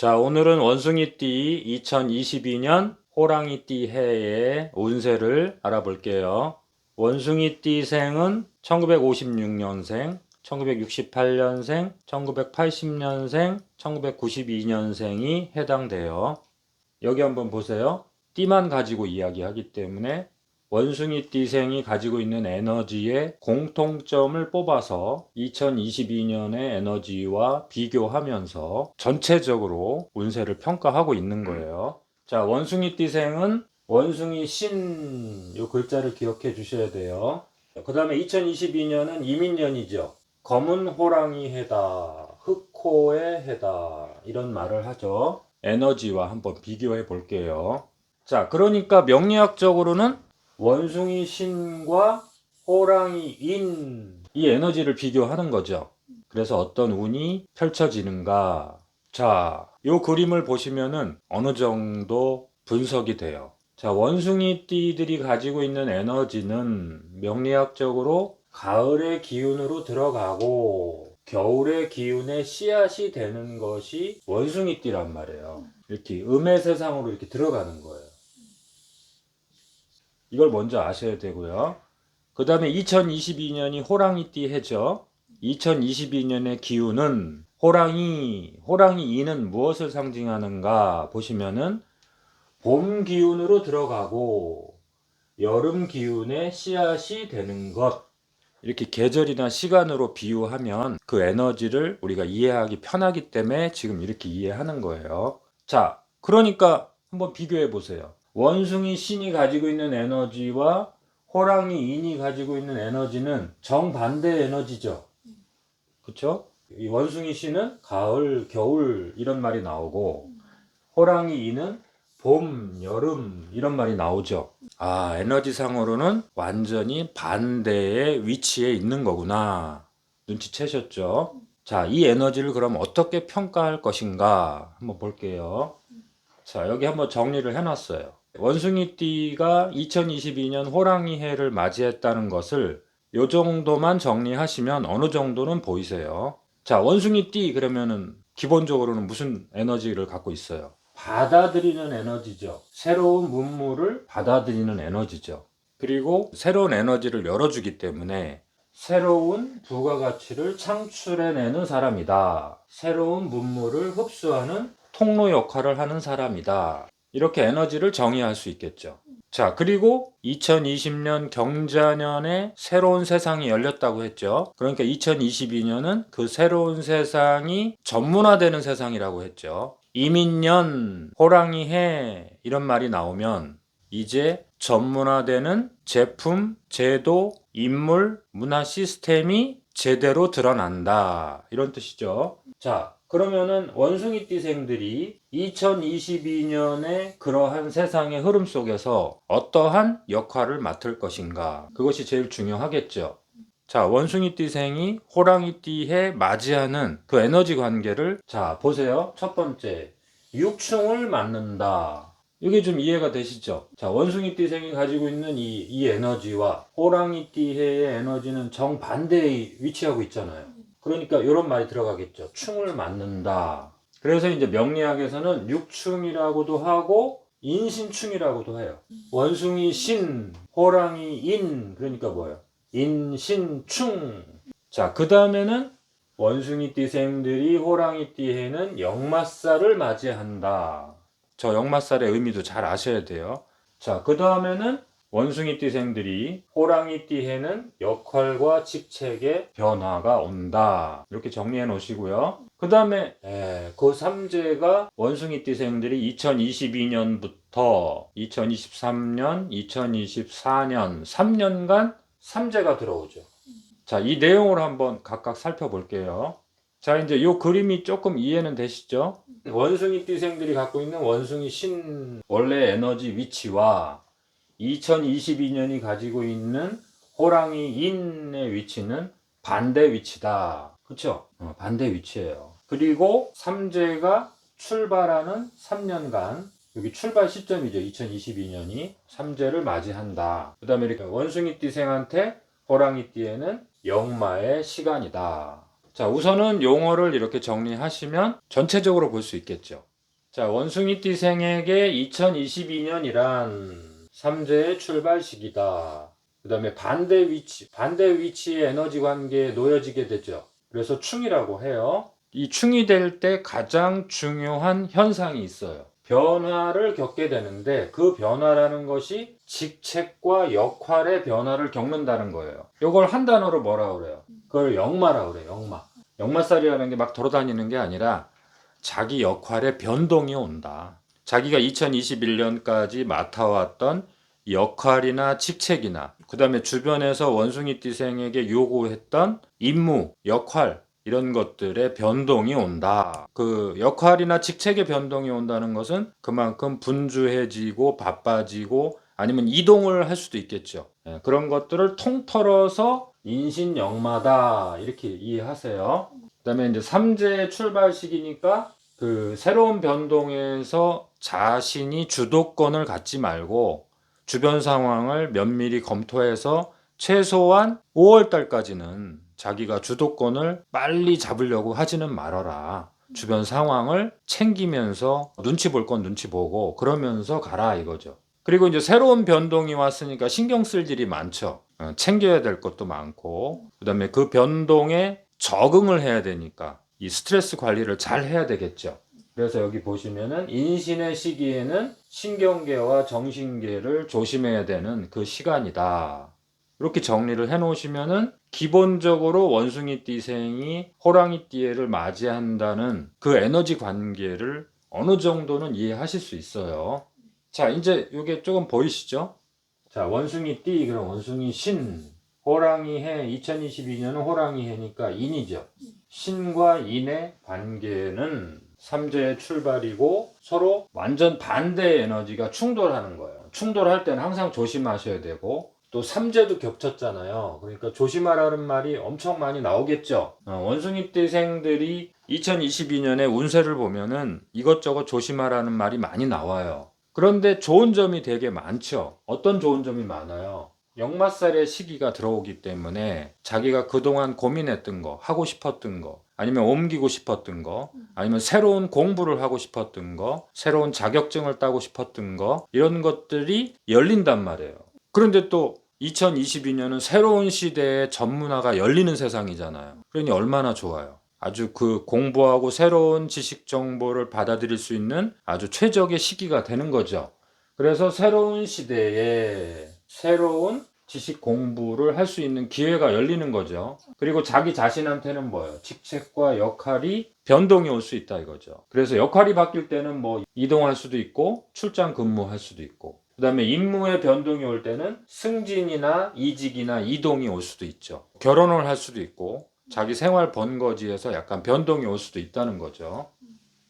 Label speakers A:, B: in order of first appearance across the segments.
A: 자, 오늘은 원숭이띠 2022년 호랑이띠 해의 운세를 알아볼게요. 원숭이띠생은 1956년생, 1968년생, 1980년생, 1992년생이 해당돼요. 여기 한번 보세요. 띠만 가지고 이야기하기 때문에 원숭이띠생이 가지고 있는 에너지의 공통점을 뽑아서 2022년의 에너지와 비교하면서 전체적으로 운세를 평가하고 있는 거예요. 자, 원숭이띠생은 원숭이 신 요 글자를 기억해 주셔야 돼요. 그 다음에 2022년은 이민년이죠. 검은 호랑이 해다, 흑호의 해다 이런 말을 하죠. 에너지와 한번 비교해 볼게요. 자, 그러니까 명리학적으로는 원숭이 신과 호랑이 인 이 에너지를 비교하는 거죠. 그래서 어떤 운이 펼쳐지는가. 자, 요 그림을 보시면은 어느 정도 분석이 돼요. 자, 원숭이 띠들이 가지고 있는 에너지는 명리학적으로 가을의 기운으로 들어가고 겨울의 기운에 씨앗이 되는 것이 원숭이 띠란 말이에요. 이렇게 음의 세상으로 이렇게 들어가는 거예요. 이걸 먼저 아셔야 되고요. 그 다음에 2022년이 호랑이띠 해죠. 2022년의 기운은 호랑이 2는 무엇을 상징하는가 보시면은 봄 기운으로 들어가고 여름 기운에 씨앗이 되는 것. 이렇게 계절이나 시간으로 비유하면 그 에너지를 우리가 이해하기 편하기 때문에 지금 이렇게 이해하는 거예요. 자, 그러니까 한번 비교해 보세요. 원숭이 신이 가지고 있는 에너지와 호랑이 인이 가지고 있는 에너지는 정반대의 에너지죠. 그쵸? 이 원숭이 신은 가을, 겨울 이런 말이 나오고 호랑이 인은 봄, 여름 이런 말이 나오죠. 아, 에너지상으로는 완전히 반대의 위치에 있는 거구나. 눈치채셨죠? 자, 이 에너지를 그럼 어떻게 평가할 것인가 한번 볼게요. 자, 여기 한번 정리를 해놨어요. 원숭이띠가 2022년 호랑이 해를 맞이했다는 것을 요 정도만 정리하시면 어느 정도는 보이세요. 자, 원숭이띠 그러면은 기본적으로는 무슨 에너지를 갖고 있어요? 받아들이는 에너지죠. 새로운 문물을 받아들이는 에너지죠. 그리고 새로운 에너지를 열어주기 때문에 새로운 부가가치를 창출해내는 사람이다. 새로운 문물을 흡수하는 통로 역할을 하는 사람이다. 이렇게 에너지를 정의할 수 있겠죠. 자, 그리고 2020년 경자년에 새로운 세상이 열렸다고 했죠. 그러니까 2022년은 그 새로운 세상이 전문화되는 세상이라고 했죠. 이민년, 호랑이 해 이런 말이 나오면 이제 전문화되는 제품, 제도, 인물, 문화 시스템이 제대로 드러난다. 이런 뜻이죠. 자, 그러면은 원숭이띠생들이 2022년에 그러한 세상의 흐름 속에서 어떠한 역할을 맡을 것인가? 그것이 제일 중요하겠죠. 자, 원숭이띠생이 호랑이띠에 맞이하는 그 에너지 관계를 자, 보세요. 첫 번째, 육충을 맡는다. 이게 좀 이해가 되시죠? 자, 원숭이띠생이 가지고 있는 이 에너지와 호랑이띠해의 에너지는 정반대에 위치하고 있잖아요. 그러니까 이런 말이 들어가겠죠. 충을 맡는다. 그래서 이제 명리학에서는 육충이라고도 하고 인신충이라고도 해요. 원숭이 신, 호랑이 인, 그러니까 뭐예요? 인신충. 자, 그 다음에는 원숭이띠생들이 호랑이띠해는 역마살을 맞이한다. 저 역마살의 의미도 잘 아셔야 돼요. 자, 그 다음에는 원숭이띠생들이 호랑이띠해는 역할과 직책의 변화가 온다. 이렇게 정리해 놓으시고요. 그 다음에 그 삼재가 원숭이띠생들이 2022년부터 2023년, 2024년 3년간 삼재가 들어오죠. 자, 이 내용을 한번 각각 살펴볼게요. 자, 이제 이 그림이 조금 이해는 되시죠? 원숭이띠생들이 갖고 있는 원숭이 신 원래 에너지 위치와 2022년이 가지고 있는 호랑이 인의 위치는 반대 위치다. 그쵸? 반대 위치예요. 그리고 삼재가 출발하는 3년간 여기 출발 시점이죠. 2022년이 삼재를 맞이한다. 그 다음에 이렇게 원숭이띠생한테 호랑이띠에는 역마의 시간이다. 자, 우선은 용어를 이렇게 정리하시면 전체적으로 볼 수 있겠죠. 자, 원숭이띠생에게 2022년이란 삼재의 출발 시기다. 그 다음에 반대 위치의 에너지 관계에 놓여지게 되죠. 그래서 충이라고 해요. 이 충이 될 때 가장 중요한 현상이 있어요. 변화를 겪게 되는데 그 변화라는 것이 직책과 역할의 변화를 겪는다는 거예요. 이걸 한 단어로 뭐라 그래요? 그걸 역마라고 그래요. 역마. 역마살이라는 게 막 돌아다니는 게 아니라 자기 역할의 변동이 온다. 자기가 2021년까지 맡아왔던 역할이나 직책이나 그 다음에 주변에서 원숭이띠생에게 요구했던 임무, 역할 이런 것들의 변동이 온다. 그 역할이나 직책의 변동이 온다는 것은 그만큼 분주해지고 바빠지고 아니면 이동을 할 수도 있겠죠. 그런 것들을 통틀어서 인신역마다 이렇게 이해하세요. 그 다음에 이제 삼재 출발 시기니까 그 새로운 변동에서 자신이 주도권을 갖지 말고 주변 상황을 면밀히 검토해서 최소한 5월 달까지는 자기가 주도권을 빨리 잡으려고 하지는 말아라. 주변 상황을 챙기면서 눈치 볼 건 눈치 보고 그러면서 가라 이거죠. 그리고 이제 새로운 변동이 왔으니까 신경 쓸 일이 많죠. 챙겨야 될 것도 많고 그다음에 그 변동에 적응을 해야 되니까 이 스트레스 관리를 잘 해야 되겠죠. 그래서 여기 보시면은 인신의 시기에는 신경계와 정신계를 조심해야 되는 그 시간이다. 이렇게 정리를 해 놓으시면은 기본적으로 원숭이띠생이 호랑이띠해를 맞이한다는 그 에너지 관계를 어느 정도는 이해하실 수 있어요. 자, 이제 이게 조금 보이시죠? 자, 원숭이띠, 그럼 원숭이신, 호랑이해, 2022년은 호랑이해니까 인이죠. 신과 인의 관계는 삼재의 출발이고 서로 완전 반대의 에너지가 충돌하는 거예요. 충돌할 때는 항상 조심하셔야 되고 또 삼재도 겹쳤잖아요. 그러니까 조심하라는 말이 엄청 많이 나오겠죠. 원숭이띠생들이 2022년에 운세를 보면은 이것저것 조심하라는 말이 많이 나와요. 그런데 좋은 점이 되게 많죠. 어떤 좋은 점이 많아요? 역마살의 시기가 들어오기 때문에 자기가 그동안 고민했던 거, 하고 싶었던 거, 아니면 옮기고 싶었던 거, 아니면 새로운 공부를 하고 싶었던 거, 새로운 자격증을 따고 싶었던 거, 이런 것들이 열린단 말이에요. 그런데 또 2022년은 새로운 시대의 전문화가 열리는 세상이잖아요. 그러니 얼마나 좋아요. 아주 그 공부하고 새로운 지식 정보를 받아들일 수 있는 아주 최적의 시기가 되는 거죠. 그래서 새로운 시대에 새로운 지식 공부를 할 수 있는 기회가 열리는 거죠. 그리고 자기 자신한테는 뭐예요? 직책과 역할이 변동이 올 수 있다 이거죠. 그래서 역할이 바뀔 때는 뭐 이동할 수도 있고 출장 근무할 수도 있고 그 다음에 임무의 변동이 올 때는 승진이나 이직이나 이동이 올 수도 있죠. 결혼을 할 수도 있고 자기 생활 번거지에서 약간 변동이 올 수도 있다는 거죠.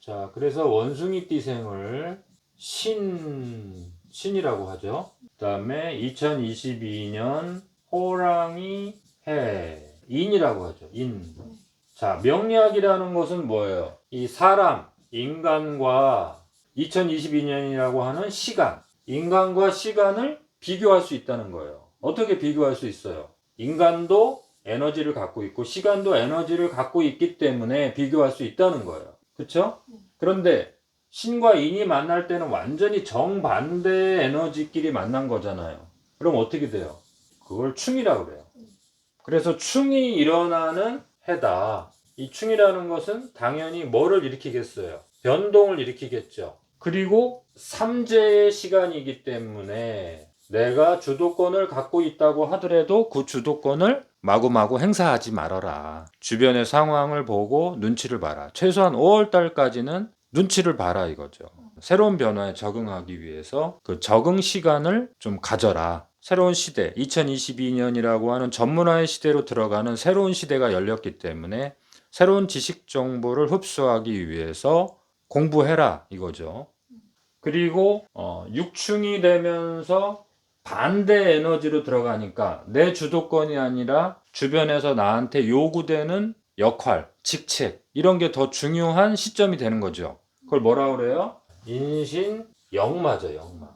A: 자, 그래서 원숭이띠생을 신이라고 하죠. 그 다음에 2022년 호랑이 해 인이라고 하죠. 인. 자, 명리학이라는 것은 뭐예요? 이 사람, 인간과 2022년이라고 하는 시간, 인간과 시간을 비교할 수 있다는 거예요. 어떻게 비교할 수 있어요? 인간도 에너지를 갖고 있고 시간도 에너지를 갖고 있기 때문에 비교할 수 있다는 거예요. 그렇죠? 그런데 신과 인이 만날 때는 완전히 정반대의 에너지끼리 만난 거잖아요. 그럼 어떻게 돼요? 그걸 충이라고 그래요. 그래서 충이 일어나는 해다. 이 충이라는 것은 당연히 뭐를 일으키겠어요? 변동을 일으키겠죠. 그리고 삼재의 시간이기 때문에 내가 주도권을 갖고 있다고 하더라도 그 주도권을 마구마구 행사하지 말아라. 주변의 상황을 보고 눈치를 봐라. 최소한 5월 달까지는 눈치를 봐라 이거죠. 새로운 변화에 적응하기 위해서 그 적응 시간을 좀 가져라. 새로운 시대, 2022년이라고 하는 전문화의 시대로 들어가는 새로운 시대가 열렸기 때문에 새로운 지식 정보를 흡수하기 위해서 공부해라 이거죠. 그리고 육충이 되면서 반대 에너지로 들어가니까 내 주도권이 아니라 주변에서 나한테 요구되는 역할, 직책 이런 게 더 중요한 시점이 되는 거죠. 그걸 뭐라 그래요? 인신 역마죠, 역마.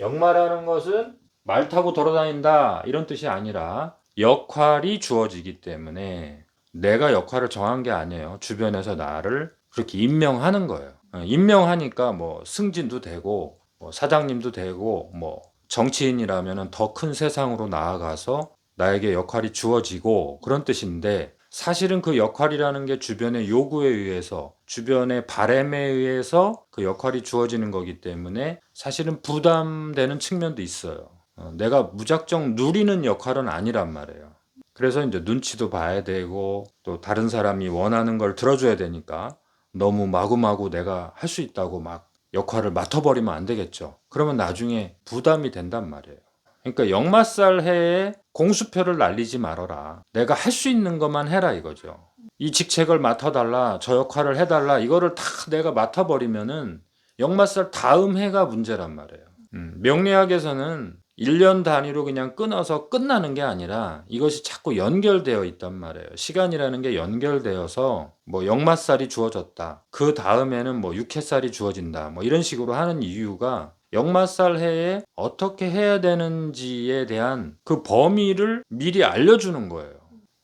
A: 역마라는 것은 말 타고 돌아다닌다 이런 뜻이 아니라 역할이 주어지기 때문에 내가 역할을 정한 게 아니에요. 주변에서 나를 그렇게 임명하는 거예요. 임명하니까 뭐 승진도 되고 뭐 사장님도 되고 뭐 정치인이라면 더 큰 세상으로 나아가서 나에게 역할이 주어지고 그런 뜻인데, 사실은 그 역할이라는 게 주변의 요구에 의해서, 주변의 바람에 의해서 그 역할이 주어지는 거기 때문에 사실은 부담되는 측면도 있어요. 내가 무작정 누리는 역할은 아니란 말이에요. 그래서 이제 눈치도 봐야 되고 또 다른 사람이 원하는 걸 들어줘야 되니까 너무 마구마구 내가 할 수 있다고 막 역할을 맡아버리면 안 되겠죠. 그러면 나중에 부담이 된단 말이에요. 그러니까 역마살 해에 공수표를 날리지 말아라. 내가 할 수 있는 것만 해라 이거죠. 이 직책을 맡아달라, 저 역할을 해달라, 이거를 다 내가 맡아버리면은 역마살 다음 해가 문제란 말이에요. 명리학에서는 1년 단위로 그냥 끊어서 끝나는 게 아니라 이것이 자꾸 연결되어 있단 말이에요. 시간이라는 게 연결되어서 뭐 역마살이 주어졌다, 그 다음에는 뭐 육해살이 주어진다, 뭐 이런 식으로 하는 이유가 역마살 해에 어떻게 해야 되는지에 대한 그 범위를 미리 알려주는 거예요.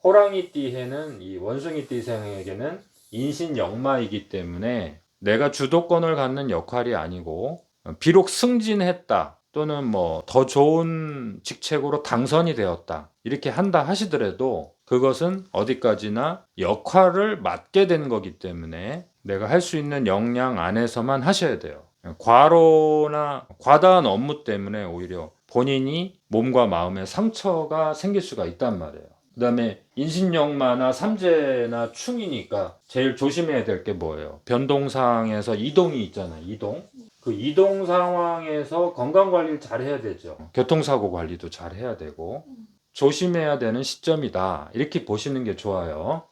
A: 호랑이띠 해는 이 원숭이띠 생에게는 인신역마이기 때문에 내가 주도권을 갖는 역할이 아니고, 비록 승진했다 또는 뭐 더 좋은 직책으로 당선이 되었다 이렇게 한다 하시더라도 그것은 어디까지나 역할을 맡게 된 거기 때문에 내가 할 수 있는 역량 안에서만 하셔야 돼요. 과로나 과다한 업무 때문에 오히려 본인이 몸과 마음에 상처가 생길 수가 있단 말이에요. 그 다음에 인신역마나 삼재나 충이니까 제일 조심해야 될 게 뭐예요? 변동상에서 이동이 있잖아요. 이동. 그 이동 상황에서 건강관리를 잘 해야 되죠. 교통사고 관리도 잘 해야 되고 조심해야 되는 시점이다, 이렇게 보시는 게 좋아요.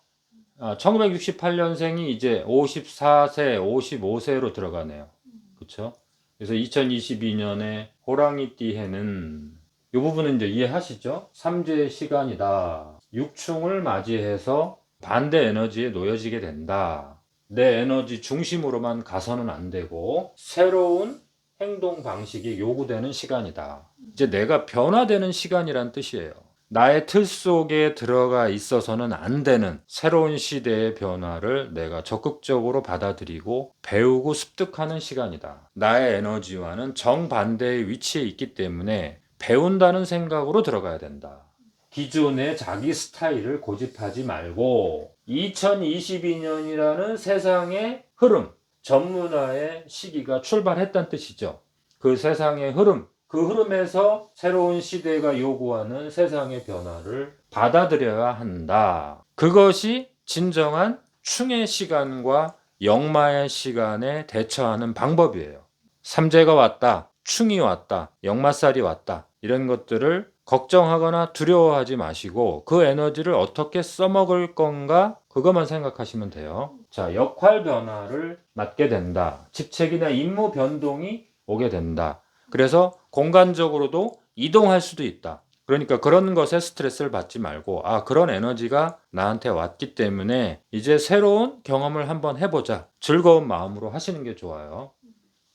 A: 1968년생이 이제 54세, 55세로 들어가네요. 그렇죠? 그래서 2022년에 호랑이띠 해는 이 부분은 이제 이해하시죠? 삼재의 시간이다. 육충을 맞이해서 반대 에너지에 놓여지게 된다. 내 에너지 중심으로만 가서는 안 되고 새로운 행동 방식이 요구되는 시간이다. 이제 내가 변화되는 시간이란 뜻이에요. 나의 틀 속에 들어가 있어서는 안 되는 새로운 시대의 변화를 내가 적극적으로 받아들이고 배우고 습득하는 시간이다. 나의 에너지와는 정반대의 위치에 있기 때문에 배운다는 생각으로 들어가야 된다. 기존의 자기 스타일을 고집하지 말고 2022년이라는 세상의 흐름, 전문화의 시기가 출발했다는 뜻이죠. 그 세상의 흐름, 그 흐름에서 새로운 시대가 요구하는 세상의 변화를 받아들여야 한다. 그것이 진정한 충의 시간과 역마의 시간에 대처하는 방법이에요. 삼재가 왔다, 충이 왔다, 역마살이 왔다, 이런 것들을 걱정하거나 두려워하지 마시고 그 에너지를 어떻게 써먹을 건가, 그것만 생각하시면 돼요. 자, 역할 변화를 맡게 된다. 직책이나 임무 변동이 오게 된다. 그래서 공간적으로도 이동할 수도 있다. 그러니까 그런 것에 스트레스를 받지 말고, 그런 에너지가 나한테 왔기 때문에 이제 새로운 경험을 한번 해보자, 즐거운 마음으로 하시는 게 좋아요.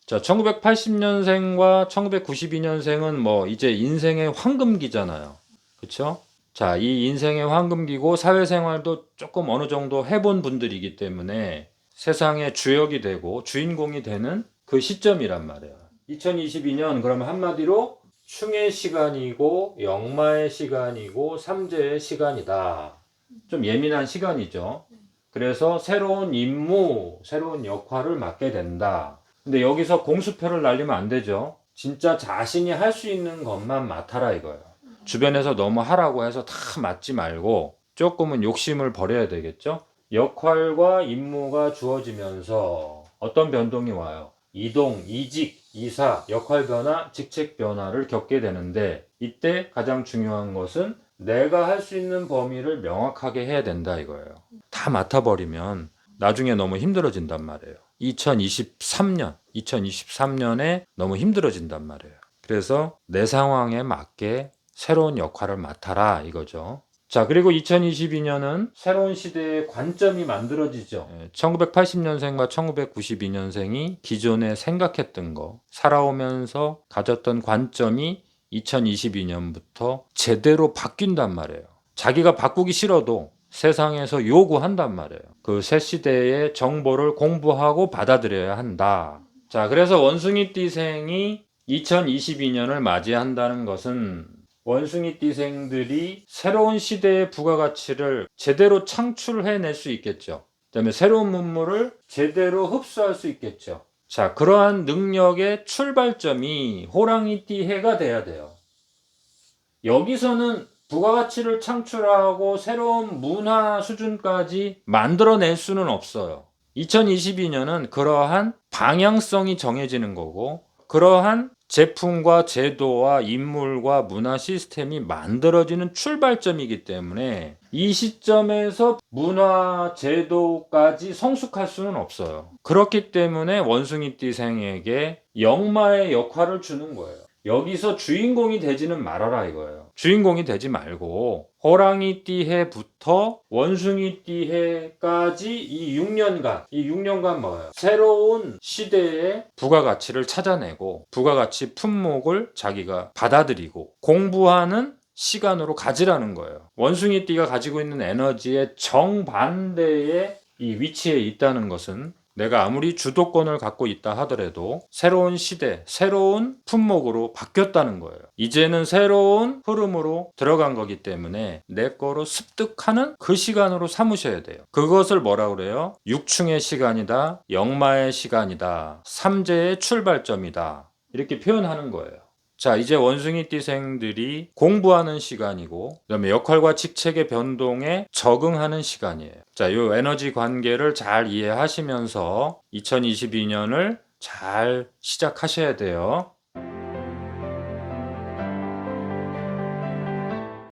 A: 자, 1980년생과 1992년생은 뭐 이제 인생의 황금기잖아요. 그쵸? 자, 이 인생의 황금기고 사회생활도 조금 어느 정도 해본 분들이기 때문에 세상의 주역이 되고 주인공이 되는 그 시점이란 말이에요. 2022년 그러면 한마디로 충의 시간이고 역마의 시간이고 삼재의 시간이다. 좀 예민한 시간이죠. 그래서 새로운 임무, 새로운 역할을 맡게 된다. 근데 여기서 공수표를 날리면 안 되죠. 진짜 자신이 할 수 있는 것만 맡아라 이거예요. 주변에서 너무 하라고 해서 다 맡지 말고 조금은 욕심을 버려야 되겠죠. 역할과 임무가 주어지면서 어떤 변동이 와요? 이동, 이직, 이사, 역할 변화, 직책 변화를 겪게 되는데, 이때 가장 중요한 것은 내가 할 수 있는 범위를 명확하게 해야 된다 이거예요. 다 맡아버리면 나중에 너무 힘들어진단 말이에요. 2023년에 너무 힘들어진단 말이에요. 그래서 내 상황에 맞게 새로운 역할을 맡아라 이거죠. 자, 그리고 2022년은 새로운 시대의 관점이 만들어지죠. 1980년생과 1992년생이 기존에 생각했던 거, 살아오면서 가졌던 관점이 2022년부터 제대로 바뀐단 말이에요. 자기가 바꾸기 싫어도 세상에서 요구한단 말이에요. 그 새 시대의 정보를 공부하고 받아들여야 한다. 자, 그래서 원숭이띠생이 2022년을 맞이한다는 것은 원숭이띠생들이 새로운 시대의 부가가치를 제대로 창출해낼 수 있겠죠. 그다음에 새로운 문물을 제대로 흡수할 수 있겠죠. 자, 그러한 능력의 출발점이 호랑이띠 해가 돼야 돼요. 여기서는 부가가치를 창출하고 새로운 문화 수준까지 만들어낼 수는 없어요. 2022년은 그러한 방향성이 정해지는 거고, 그러한 제품과 제도와 인물과 문화 시스템이 만들어지는 출발점이기 때문에 이 시점에서 문화 제도까지 성숙할 수는 없어요. 그렇기 때문에 원숭이띠생에게 역마의 역할을 주는 거예요. 여기서 주인공이 되지는 말아라 이거예요. 주인공이 되지 말고 호랑이띠 해부터 원숭이띠 해까지 이 6년간 뭐예요? 새로운 시대의 부가가치를 찾아내고 부가가치 품목을 자기가 받아들이고 공부하는 시간으로 가지라는 거예요. 원숭이띠가 가지고 있는 에너지의 정반대의 이 위치에 있다는 것은 내가 아무리 주도권을 갖고 있다 하더라도 새로운 시대, 새로운 품목으로 바뀌었다는 거예요. 이제는 새로운 흐름으로 들어간 거기 때문에 내 거로 습득하는 그 시간으로 삼으셔야 돼요. 그것을 뭐라 그래요? 육충의 시간이다, 역마의 시간이다, 삼재의 출발점이다. 이렇게 표현하는 거예요. 자, 이제 원숭이띠생들이 공부하는 시간이고 그다음에 역할과 직책의 변동에 적응하는 시간이에요. 자, 이 에너지 관계를 잘 이해하시면서 2022년을 잘 시작하셔야 돼요.